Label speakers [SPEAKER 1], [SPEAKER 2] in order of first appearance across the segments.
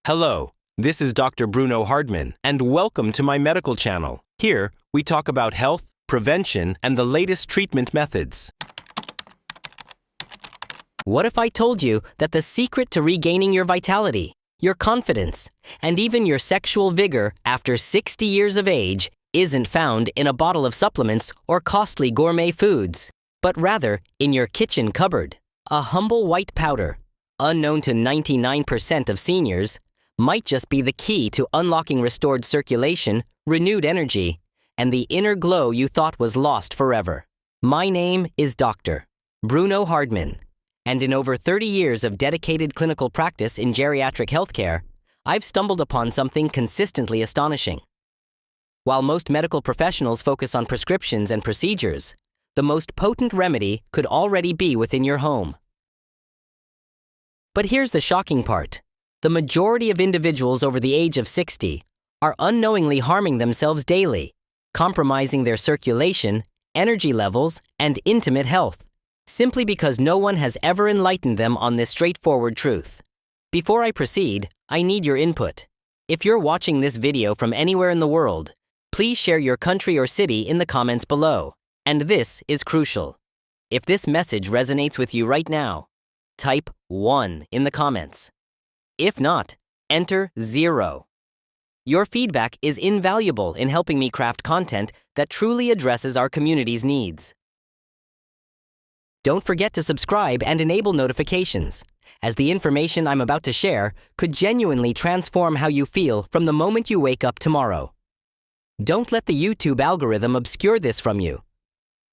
[SPEAKER 1] Hello, this is Dr. Bruno Hardman, and welcome to my medical channel. Here, we talk about health, prevention, and the latest treatment methods.
[SPEAKER 2] What if I told you that the secret to regaining your vitality, your confidence, and even your sexual vigor after 60 years of age isn't found in a bottle of supplements or costly gourmet foods, but rather in your kitchen cupboard? A humble white powder, unknown to 99% of seniors, might just be the key to unlocking restored circulation, renewed energy, and the inner glow you thought was lost forever. My name is Dr. Bruno Hardman, and in over 30 years of dedicated clinical practice in geriatric healthcare, I've stumbled upon something consistently astonishing. While most medical professionals focus on prescriptions and procedures, the most potent remedy could already be within your home. But here's the shocking part. The majority of individuals over the age of 60 are unknowingly harming themselves daily, compromising their circulation, energy levels, and intimate health, simply because no one has ever enlightened them on this straightforward truth. Before I proceed, I need your input. If you're watching this video from anywhere in the world, please share your country or city in the comments below. And this is crucial. If this message resonates with you right now, type 1 in the comments. If not, enter 0. Your feedback is invaluable in helping me craft content that truly addresses our community's needs. Don't forget to subscribe and enable notifications, as the information I'm about to share could genuinely transform how you feel from the moment you wake up tomorrow. Don't let the YouTube algorithm obscure this from you.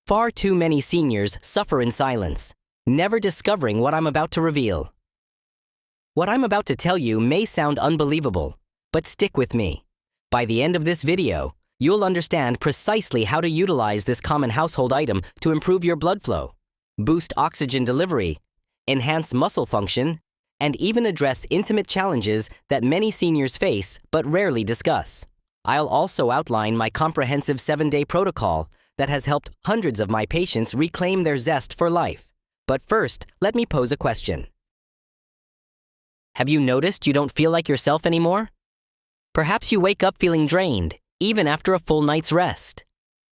[SPEAKER 2] Far too many seniors suffer in silence, never discovering what I'm about to reveal. What I'm about to tell you may sound unbelievable, but stick with me. By the end of this video, you'll understand precisely how to utilize this common household item to improve your blood flow, boost oxygen delivery, enhance muscle function, and even address intimate challenges that many seniors face but rarely discuss. I'll also outline my comprehensive 7-day protocol that has helped hundreds of my patients reclaim their zest for life. But first, let me pose a question. Have you noticed you don't feel like yourself anymore? Perhaps you wake up feeling drained, even after a full night's rest.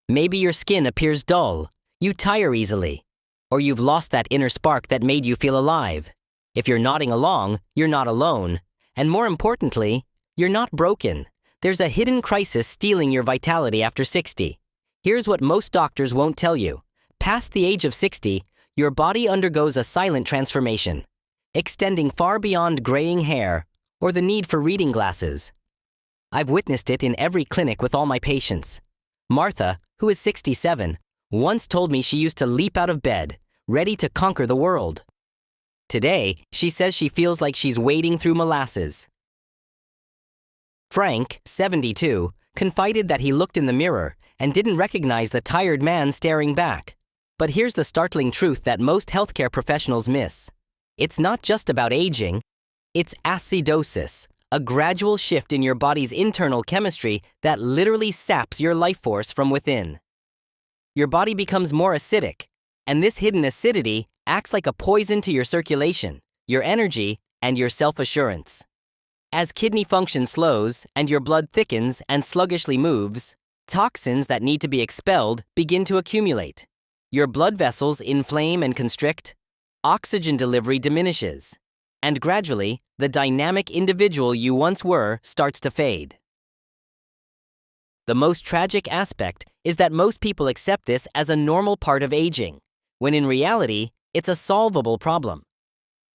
[SPEAKER 2] Maybe your skin appears dull, you tire easily, or you've lost that inner spark that made you feel alive. If you're nodding along, you're not alone. And more importantly, you're not broken. There's a hidden crisis stealing your vitality after 60. Here's what most doctors won't tell you. Past the age of 60, your body undergoes a silent transformation, extending far beyond graying hair or the need for reading glasses. I've witnessed it in every clinic with all my patients. Martha, who is 67, once told me she used to leap out of bed, ready to conquer the world. Today, she says she feels like she's wading through molasses. Frank, 72, confided that he looked in the mirror and didn't recognize the tired man staring back. But here's the startling truth that most healthcare professionals miss. It's not just about aging, it's acidosis, a gradual shift in your body's internal chemistry that literally saps your life force from within. Your body becomes more acidic, and this hidden acidity acts like a poison to your circulation, your energy, and your self-assurance. As kidney function slows and your blood thickens and sluggishly moves, toxins that need to be expelled begin to accumulate. Your blood vessels inflame and constrict, oxygen delivery diminishes, and gradually, the dynamic individual you once were starts to fade. The most tragic aspect is that most people accept this as a normal part of aging, when in reality, it's a solvable problem.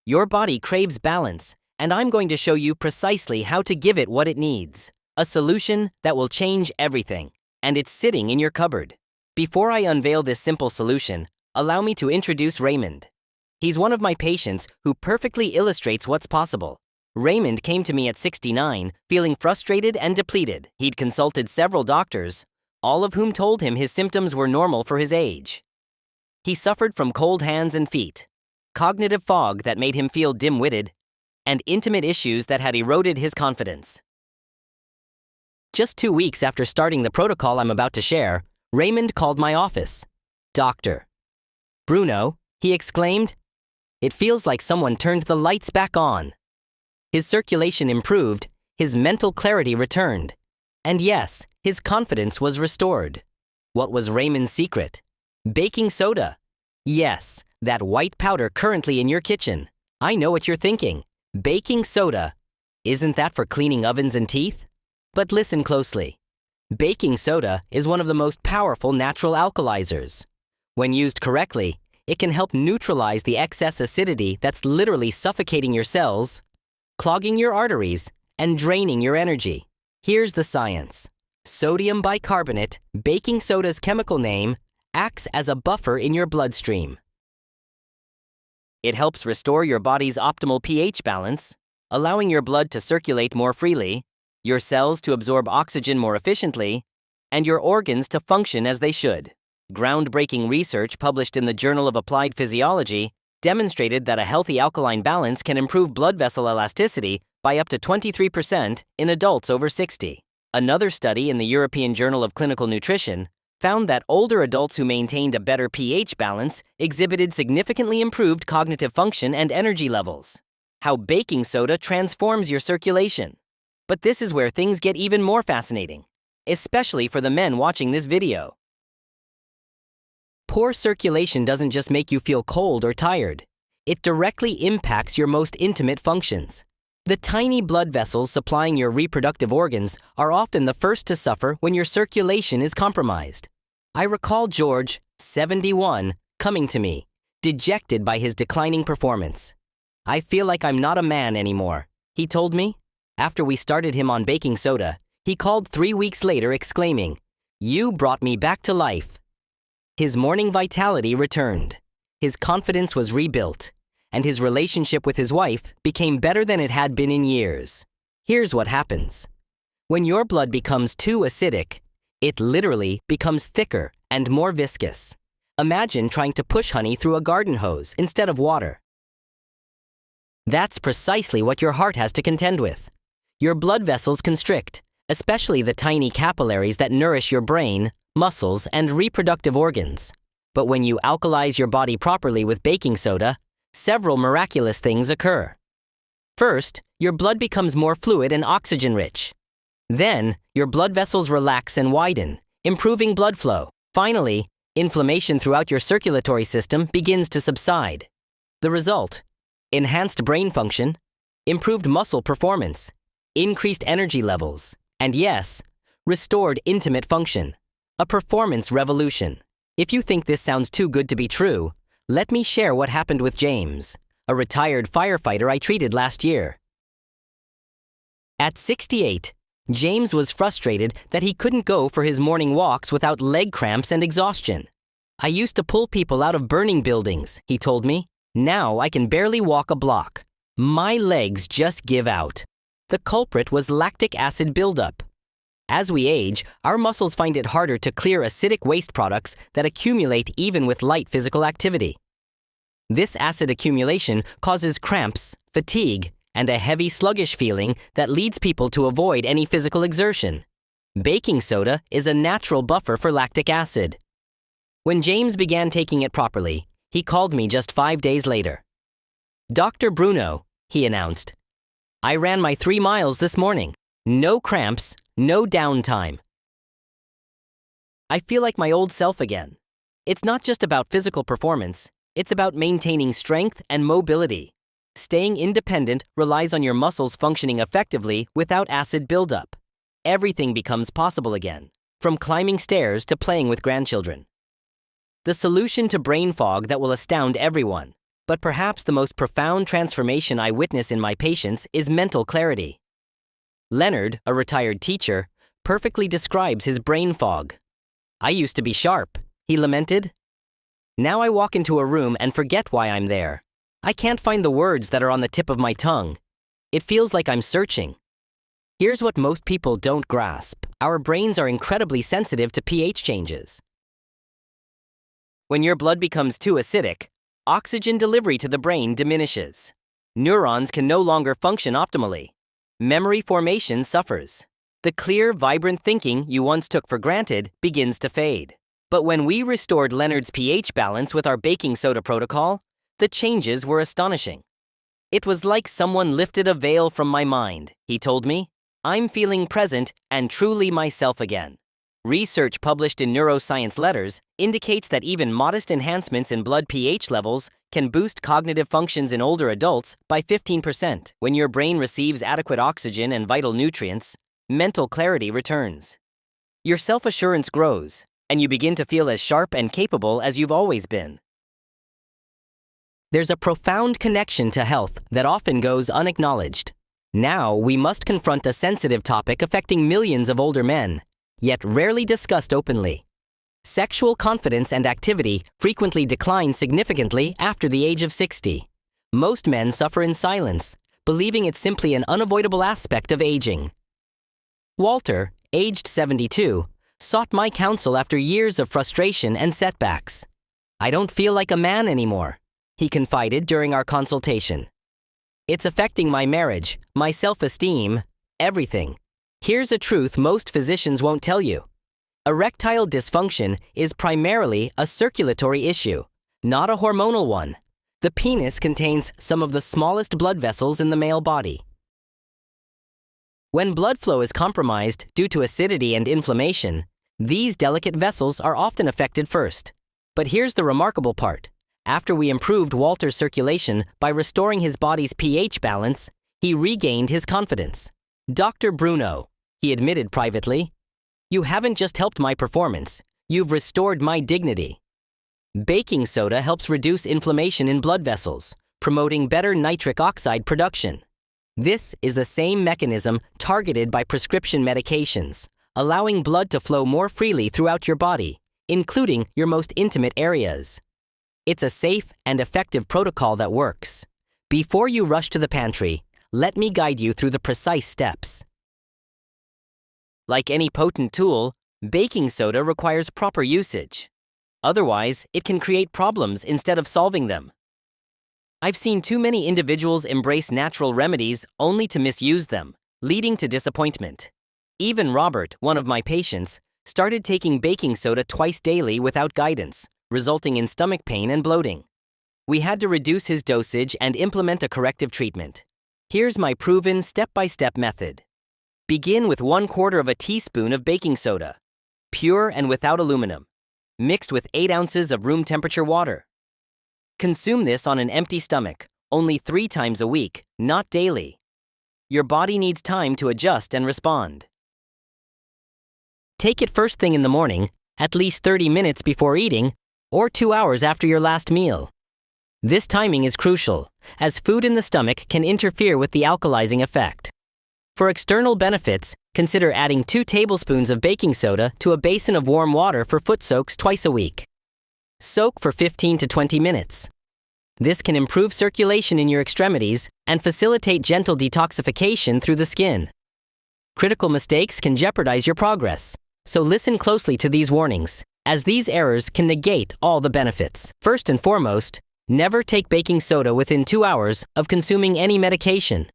[SPEAKER 2] Your body craves balance, and I'm going to show you precisely how to give it what it needs, a solution that will change everything, and it's sitting in your cupboard. Before I unveil this simple solution, allow me to introduce Raymond. He's one of my patients who perfectly illustrates what's possible. Raymond came to me at 69, feeling frustrated and depleted. He'd consulted several doctors, all of whom told him his symptoms were normal for his age. He suffered from cold hands and feet, cognitive fog that made him feel dim-witted, and intimate issues that had eroded his confidence. Just 2 weeks after starting the protocol I'm about to share, Raymond called my office. "Doctor Bruno," he exclaimed, "it feels like someone turned the lights back on. His circulation improved, his mental clarity returned, and yes, his confidence was restored. What was Raymond's secret? Baking soda. Yes, that white powder currently in your kitchen. I know what you're thinking. Baking soda. Isn't that for cleaning ovens and teeth? But listen closely. Baking soda is one of the most powerful natural alkalizers. When used correctly, it can help neutralize the excess acidity that's literally suffocating your cells, clogging your arteries, and draining your energy. Here's the science. Sodium bicarbonate, baking soda's chemical name, acts as a buffer in your bloodstream. It helps restore your body's optimal pH balance, allowing your blood to circulate more freely, your cells to absorb oxygen more efficiently, and your organs to function as they should. Groundbreaking research published in the Journal of Applied Physiology demonstrated that a healthy alkaline balance can improve blood vessel elasticity by up to 23% in adults over 60. Another study in the European Journal of Clinical Nutrition found that older adults who maintained a better pH balance exhibited significantly improved cognitive function and energy levels. How baking soda transforms your circulation. But this is where things get even more fascinating, especially for the men watching this video. Poor circulation doesn't just make you feel cold or tired. It directly impacts your most intimate functions. The tiny blood vessels supplying your reproductive organs are often the first to suffer when your circulation is compromised. I recall George, 71, coming to me, dejected by his declining performance. "I feel like I'm not a man anymore," he told me. After we started him on baking soda, he called 3 weeks later exclaiming, "You brought me back to life." His morning vitality returned. His confidence was rebuilt, and his relationship with his wife became better than it had been in years. Here's what happens. When your blood becomes too acidic, it literally becomes thicker and more viscous. Imagine trying to push honey through a garden hose instead of water. That's precisely what your heart has to contend with. Your blood vessels constrict, especially the tiny capillaries that nourish your brain, muscles, and reproductive organs. But when you alkalize your body properly with baking soda, several miraculous things occur. First, your blood becomes more fluid and oxygen-rich. Then, your blood vessels relax and widen, improving blood flow. Finally, inflammation throughout your circulatory system begins to subside. The result: enhanced brain function, improved muscle performance, increased energy levels, and yes, restored intimate function. A performance revolution. If you think this sounds too good to be true, let me share what happened with James, a retired firefighter I treated last year. At 68, James was frustrated that he couldn't go for his morning walks without leg cramps and exhaustion. "I used to pull people out of burning buildings," he told me. "Now I can barely walk a block. My legs just give out." The culprit was lactic acid buildup. As we age, our muscles find it harder to clear acidic waste products that accumulate even with light physical activity. This acid accumulation causes cramps, fatigue, and a heavy, sluggish feeling that leads people to avoid any physical exertion. Baking soda is a natural buffer for lactic acid. When James began taking it properly, he called me just 5 days later. "Dr. Bruno," he announced, "I ran my 3 miles this morning. No cramps, no downtime. I feel like my old self again." It's not just about physical performance, it's about maintaining strength and mobility. Staying independent relies on your muscles functioning effectively without acid buildup. Everything becomes possible again, from climbing stairs to playing with grandchildren. The solution to brain fog that will astound everyone, but perhaps the most profound transformation I witness in my patients is mental clarity. Leonard, a retired teacher, perfectly describes his brain fog. "I used to be sharp," he lamented. "Now I walk into a room and forget why I'm there. I can't find the words that are on the tip of my tongue. It feels like I'm searching." Here's what most people don't grasp. Our brains are incredibly sensitive to pH changes. When your blood becomes too acidic, oxygen delivery to the brain diminishes. Neurons can no longer function optimally. Memory formation suffers. The clear, vibrant thinking you once took for granted begins to fade. But when we restored Leonard's pH balance with our baking soda protocol, the changes were astonishing. It was like someone lifted a veil from my mind, he told me. I'm feeling present and truly myself again. Research published in Neuroscience Letters indicates that even modest enhancements in blood pH levels can boost cognitive functions in older adults by 15%. When your brain receives adequate oxygen and vital nutrients, mental clarity returns. Your self-assurance grows, and you begin to feel as sharp and capable as you've always been. There's a profound connection to health that often goes unacknowledged. Now we must confront a sensitive topic affecting millions of older men, yet rarely discussed openly. Sexual confidence and activity frequently decline significantly after the age of 60. Most men suffer in silence, believing it's simply an unavoidable aspect of aging. Walter, aged 72, sought my counsel after years of frustration and setbacks. "I don't feel like a man anymore," he confided during our consultation. "It's affecting my marriage, my self-esteem, everything." Here's a truth most physicians won't tell you. Erectile dysfunction is primarily a circulatory issue, not a hormonal one. The penis contains some of the smallest blood vessels in the male body. When blood flow is compromised due to acidity and inflammation, these delicate vessels are often affected first. But here's the remarkable part. After we improved Walter's circulation by restoring his body's pH balance, he regained his confidence. "Dr. Bruno," he admitted privately, "you haven't just helped my performance, you've restored my dignity." Baking soda helps reduce inflammation in blood vessels, promoting better nitric oxide production. This is the same mechanism targeted by prescription medications, allowing blood to flow more freely throughout your body, including your most intimate areas. It's a safe and effective protocol that works. Before you rush to the pantry, let me guide you through the precise steps. Like any potent tool, baking soda requires proper usage. Otherwise, it can create problems instead of solving them. I've seen too many individuals embrace natural remedies only to misuse them, leading to disappointment. Even Robert, one of my patients, started taking baking soda twice daily without guidance, resulting in stomach pain and bloating. We had to reduce his dosage and implement a corrective treatment. Here's my proven step-by-step method. Begin with 1/4 of a teaspoon of baking soda, pure and without aluminum, mixed with 8 ounces of room temperature water. Consume this on an empty stomach, only 3 times a week, not daily. Your body needs time to adjust and respond. Take it first thing in the morning, at least 30 minutes before eating, or 2 hours after your last meal. This timing is crucial, as food in the stomach can interfere with the alkalizing effect. For external benefits, consider adding 2 tablespoons of baking soda to a basin of warm water for foot soaks twice a week. Soak for 15 to 20 minutes. This can improve circulation in your extremities and facilitate gentle detoxification through the skin. Critical mistakes can jeopardize your progress, so listen closely to these warnings, as these errors can negate all the benefits. First and foremost, never take baking soda within 2 hours of consuming any medication.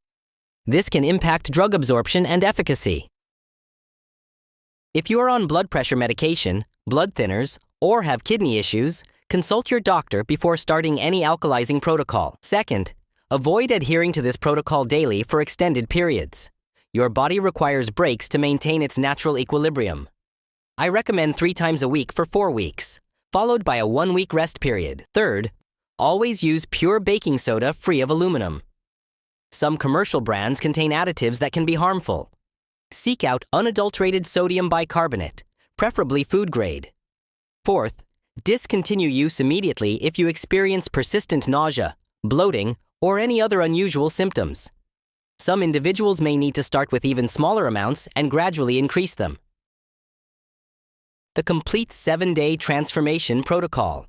[SPEAKER 2] This can impact drug absorption and efficacy. If you are on blood pressure medication, blood thinners, or have kidney issues, consult your doctor before starting any alkalizing protocol. Second, avoid adhering to this protocol daily for extended periods. Your body requires breaks to maintain its natural equilibrium. I recommend 3 times a week for 4 weeks, followed by a 1-week rest period. Third, always use pure baking soda free of aluminum. Some commercial brands contain additives that can be harmful. Seek out unadulterated sodium bicarbonate, preferably food grade. Fourth, discontinue use immediately if you experience persistent nausea, bloating, or any other unusual symptoms. Some individuals may need to start with even smaller amounts and gradually increase them. The complete 7-day transformation protocol.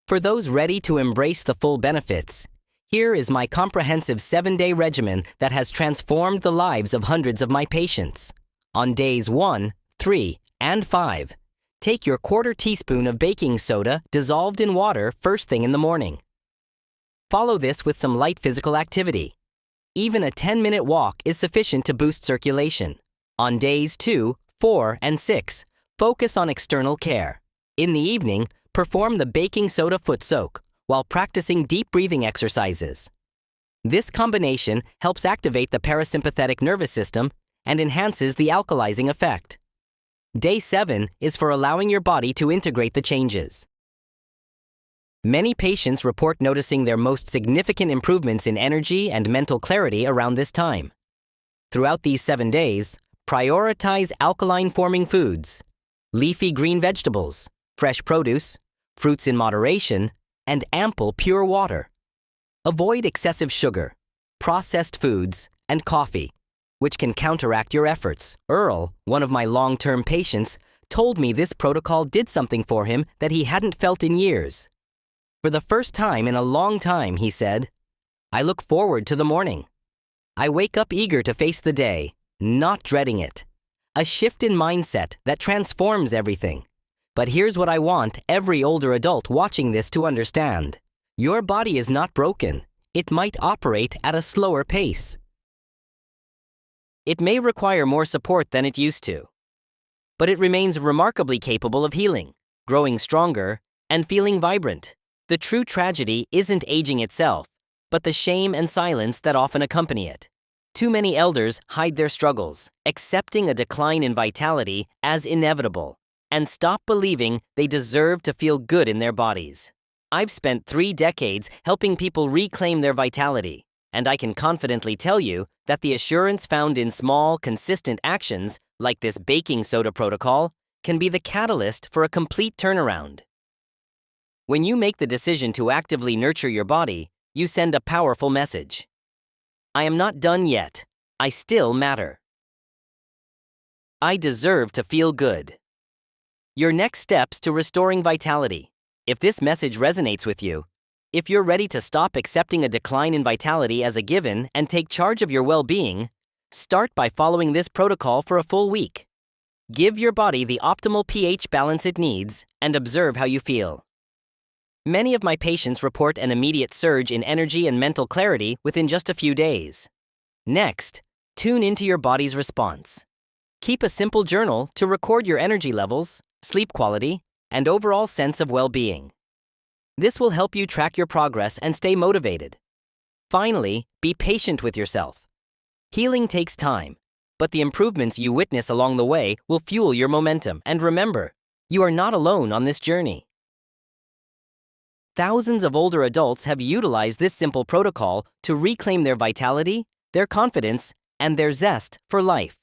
[SPEAKER 2] For those ready to embrace the full benefits, here is my comprehensive 7-day regimen that has transformed the lives of hundreds of my patients. On days 1, 3, and 5, take your 1/4 teaspoon of baking soda dissolved in water first thing in the morning. Follow this with some light physical activity. Even a 10-minute walk is sufficient to boost circulation. On days 2, 4, and 6, focus on external care. In the evening, perform the baking soda foot soak while practicing deep breathing exercises. This combination helps activate the parasympathetic nervous system and enhances the alkalizing effect. Day 7 is for allowing your body to integrate the changes. Many patients report noticing their most significant improvements in energy and mental clarity around this time. Throughout these 7 days, prioritize alkaline-forming foods, leafy green vegetables, fresh produce, fruits in moderation, and ample pure water. Avoid excessive sugar, processed foods, and coffee, which can counteract your efforts. Earl, one of my long-term patients, told me this protocol did something for him that he hadn't felt in years. For the first time in a long time, he said, I look forward to the morning. I wake up eager to face the day, not dreading it. A shift in mindset that transforms everything. But here's what I want every older adult watching this to understand. Your body is not broken. It might operate at a slower pace. It may require more support than it used to. But it remains remarkably capable of healing, growing stronger, and feeling vibrant. The true tragedy isn't aging itself, but the shame and silence that often accompany it. Too many elders hide their struggles, accepting a decline in vitality as inevitable, and stop believing they deserve to feel good in their bodies. I've spent 3 decades helping people reclaim their vitality, and I can confidently tell you that the assurance found in small, consistent actions, like this baking soda protocol, can be the catalyst for a complete turnaround. When you make the decision to actively nurture your body, you send a powerful message. I am not done yet. I still matter. I deserve to feel good. Your next steps to restoring vitality. If this message resonates with you, if you're ready to stop accepting a decline in vitality as a given and take charge of your well-being, start by following this protocol for a full week. Give your body the optimal pH balance it needs and observe how you feel. Many of my patients report an immediate surge in energy and mental clarity within just a few days. Next, tune into your body's response. Keep a simple journal to record your energy levels, sleep quality, and overall sense of well-being. This will help you track your progress and stay motivated. Finally, be patient with yourself. Healing takes time, but the improvements you witness along the way will fuel your momentum. And remember, you are not alone on this journey. Thousands of older adults have utilized this simple protocol to reclaim their vitality, their confidence, and their zest for life.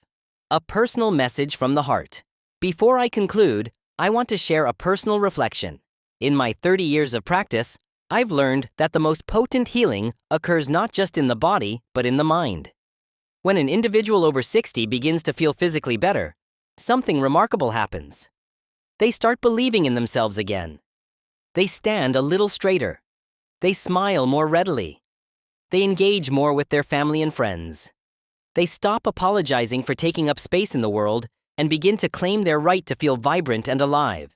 [SPEAKER 2] A personal message from the heart. Before I conclude, I want to share a personal reflection. In my 30 years of practice, I've learned that the most potent healing occurs not just in the body, but in the mind. When an individual over 60 begins to feel physically better, something remarkable happens. They start believing in themselves again. They stand a little straighter. They smile more readily. They engage more with their family and friends. They stop apologizing for taking up space in the world and begin to claim their right to feel vibrant and alive.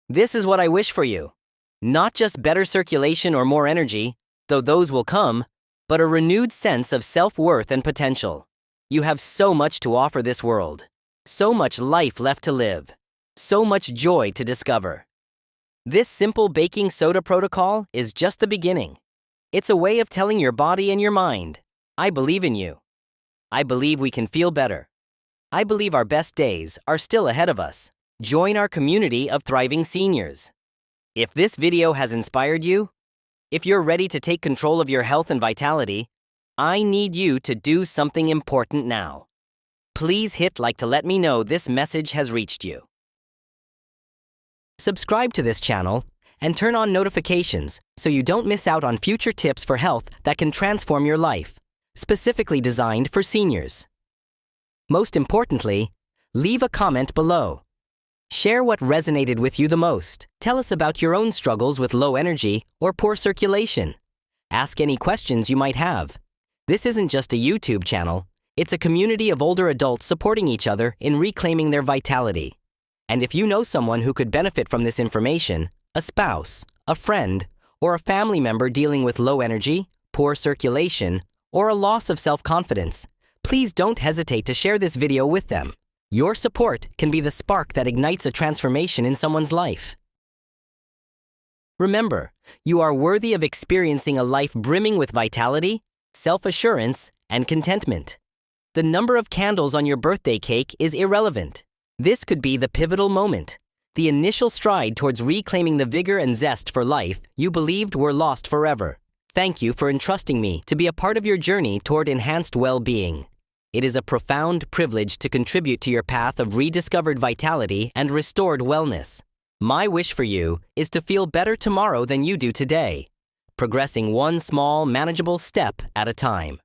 [SPEAKER 2] This is what I wish for you. Not just better circulation or more energy, though those will come, but a renewed sense of self-worth and potential. You have so much to offer this world. So much life left to live. So much joy to discover. This simple baking soda protocol is just the beginning. It's a way of telling your body and your mind, I believe in you. I believe we can feel better. I believe our best days are still ahead of us. Join our community of thriving seniors. If this video has inspired you, if you're ready to take control of your health and vitality, I need you to do something important now. Please hit like to let me know this message has reached you. Subscribe to this channel and turn on notifications so you don't miss out on future tips for health that can transform your life, specifically designed for seniors. Most importantly, leave a comment below. Share what resonated with you the most. Tell us about your own struggles with low energy or poor circulation. Ask any questions you might have. This isn't just a YouTube channel. It's a community of older adults supporting each other in reclaiming their vitality. And if you know someone who could benefit from this information, a spouse, a friend, or a family member dealing with low energy, poor circulation, or a loss of self-confidence, please don't hesitate to share this video with them. Your support can be the spark that ignites a transformation in someone's life. Remember, you are worthy of experiencing a life brimming with vitality, self-assurance, and contentment. The number of candles on your birthday cake is irrelevant. This could be the pivotal moment, the initial stride towards reclaiming the vigor and zest for life you believed were lost forever. Thank you for entrusting me to be a part of your journey toward enhanced well-being. It is a profound privilege to contribute to your path of rediscovered vitality and restored wellness. My wish for you is to feel better tomorrow than you do today, progressing one small, manageable step at a time.